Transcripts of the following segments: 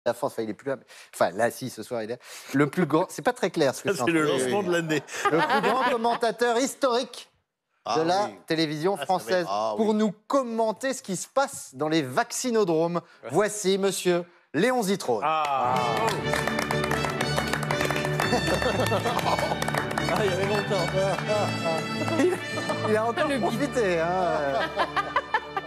La France, enfin, il est plus là. Enfin, là, si, ce soir, il est le plus grand. C'est pas très clair ce que C'est le lancement de l'année. Le plus grand commentateur historique de la télévision française pour nous commenter ce qui se passe dans les vaccinodromes. Voici monsieur Léon Zitrone. Il y avait longtemps. Il a encore profité. Hein.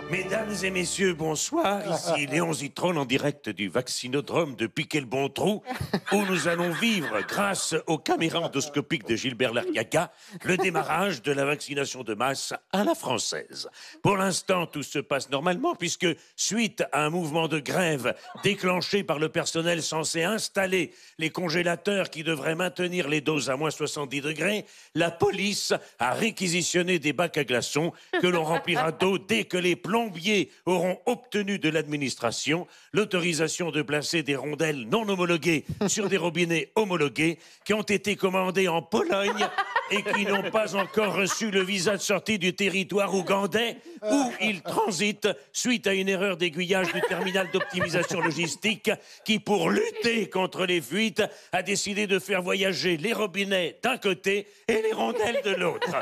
Mesdames et messieurs, bonsoir. Ici Léon Zitrone en direct du vaccinodrome de Piquet-le-Bon-Trou, où nous allons vivre, grâce aux caméras endoscopiques de Gilbert Largaga, le démarrage de la vaccination de masse à la française. Pour l'instant, tout se passe normalement, puisque suite à un mouvement de grève déclenché par le personnel censé installer les congélateurs qui devraient maintenir les doses à moins 70 degrés, la police a réquisitionné des bacs à glaçons que l'on remplira d'eau dès que les plombiers auront obtenu de l'administration l'autorisation de placer des rondelles non homologuées sur des robinets homologués qui ont été commandés en Pologne et qui n'ont pas encore reçu le visa de sortie du territoire ougandais où ils transitent suite à une erreur d'aiguillage du terminal d'optimisation logistique qui, pour lutter contre les fuites, a décidé de faire voyager les robinets d'un côté et les rondelles de l'autre.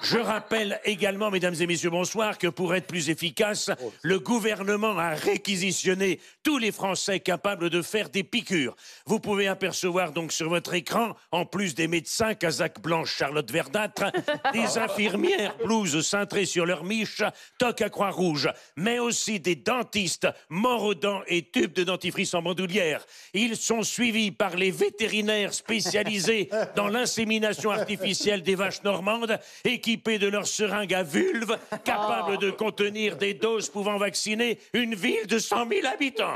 Je rappelle également, mesdames et messieurs, bonsoir, que pour être plus efficace, le gouvernement a réquisitionné tous les Français capables de faire des piqûres. Vous pouvez apercevoir donc sur votre écran, en plus des médecins, casaques blanches, Charlotte verdâtre, des infirmières, blouses cintrées sur leur miche, toque à croix rouge, mais aussi des dentistes, morts aux dents et tubes de dentifrice en bandoulière. Ils sont suivis par les vétérinaires spécialisés dans l'insémination artificielle des vaches normandes, équipés de leurs seringues à vulve, capables de contenir des doses pouvant vacciner une ville de 100 000 habitants.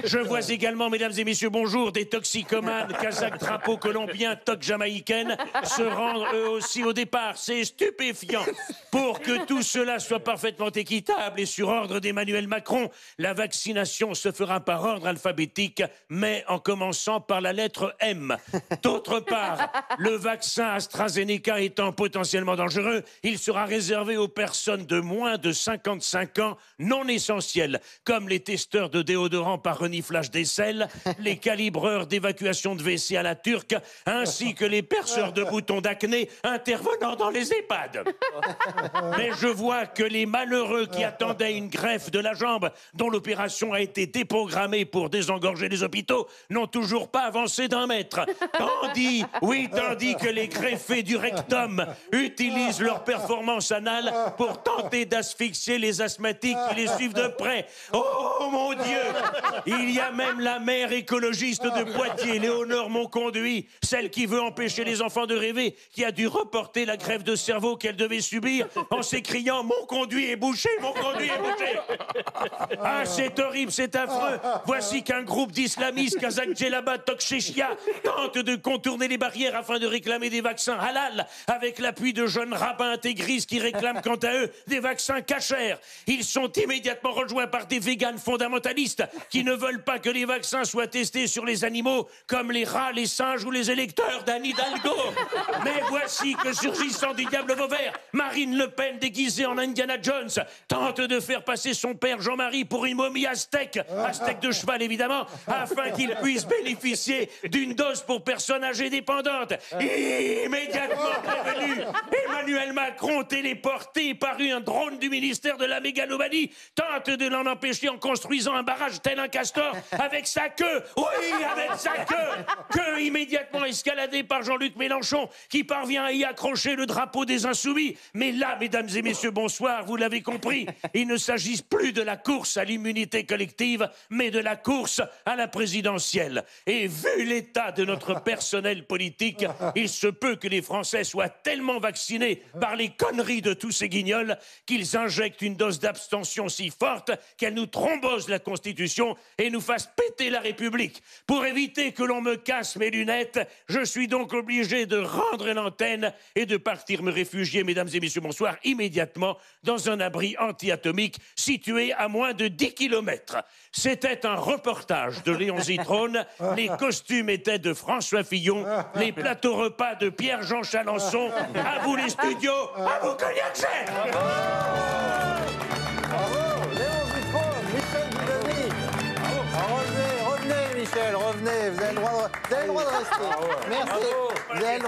Je vois également, mesdames et messieurs, bonjour, des toxicomanes, kazakhs, drapeaux colombiens, toques jamaïcaines, se rendre eux aussi au départ. C'est stupéfiant. Pour que tout cela soit parfaitement équitable et sur ordre d'Emmanuel Macron, la vaccination se fera par ordre alphabétique, mais en commençant par la lettre M. D'autre part, le vaccin AstraZeneca étant potentiellement dangereux, il sera réservé aux personnes de moins de 55 ans non essentielles, comme les testeurs de déodorant par reniflage d'aisselle, les calibreurs d'évacuation de WC à la turque, ainsi que les perceurs de boutons d'acné intervenant dans les EHPAD. Mais je vois que les malheureux qui attendaient une greffe de la jambe dont l'opération a été déprogrammée pour désengorger les hôpitaux n'ont toujours pas avancé d'un mètre. Tandis que les greffés du rectum utilisent leur performance anale pour tenter d'asphyxier les asthmatiques qui les suivent de près. Oh mon Dieu! Il y a même la mère écologiste de Poitiers, Léonore Monconduit, celle qui veut empêcher les enfants de rêver, qui a dû reporter la greffe de cerveau qu'elle devait subir en s'écriant « Mon conduit est bouché, mon conduit est bouché !» Ah, c'est horrible, c'est affreux. Voici qu'un groupe d'islamistes, Kazakh Djellaba Tokchechia, tente de contourner les barrières afin de réclamer des vaccins halal, avec l'appui de jeunes rabbins intégristes qui réclament quant à eux des vaccins cachers. Ils sont immédiatement rejoints par des véganes fondamentalistes qui ne veulent pas que les vaccins soient testés sur les animaux comme les rats, les singes ou les électeurs d'Anne Hidalgo. Mais voici que, surgissant du diable vauvert, Marine Le Pen, déguisée en Indiana Jones, tente de faire passer son père Jean-Marie pour une momie aztèque de cheval évidemment, afin qu'il puisse bénéficier d'une dose pour personnes âgées dépendantes. Immédiatement prévenu, Emmanuel Macron, téléporté par un drone du ministère de la mégalomanie, tente de l'en empêcher en construisant un barrage tel un castor avec sa queue. Oui, avec sa queue immédiatement escaladée par Jean-Luc Mélenchon, qui parvient à y accrocher le drapeau des Insoumis. Mais là, mesdames et messieurs, bonsoir, vous l'avez compris, il ne s'agit plus de la course à l'immunité collective, mais de la course à la présidentielle. Et vu l'état de notre personnel politique, il se peut que les Français soient tellement vaccinés par les conneries de tous ces guignols qu'ils injectent une dose d'abstention si forte qu'elle nous thrombose la Constitution et nous fasse péter la République. Pour éviter que l'on me casse mes lunettes, je suis donc obligé de rendre l'antenne et de partir me réfugier, mesdames et messieurs, bonsoir, immédiatement dans un abri anti-atomique situé à moins de 10 km. C'était un reportage de Léon Zitrone, les costumes étaient de François Fillon, les plateaux repas de Pierre-Jean Chalençon. À vous les studios, à vous Cognac Cher. Bravo, Léon Zitrone, Michel Bidoni. Bravo. Michel, revenez, vous avez le droit de rester. Merci. Vous avez le droit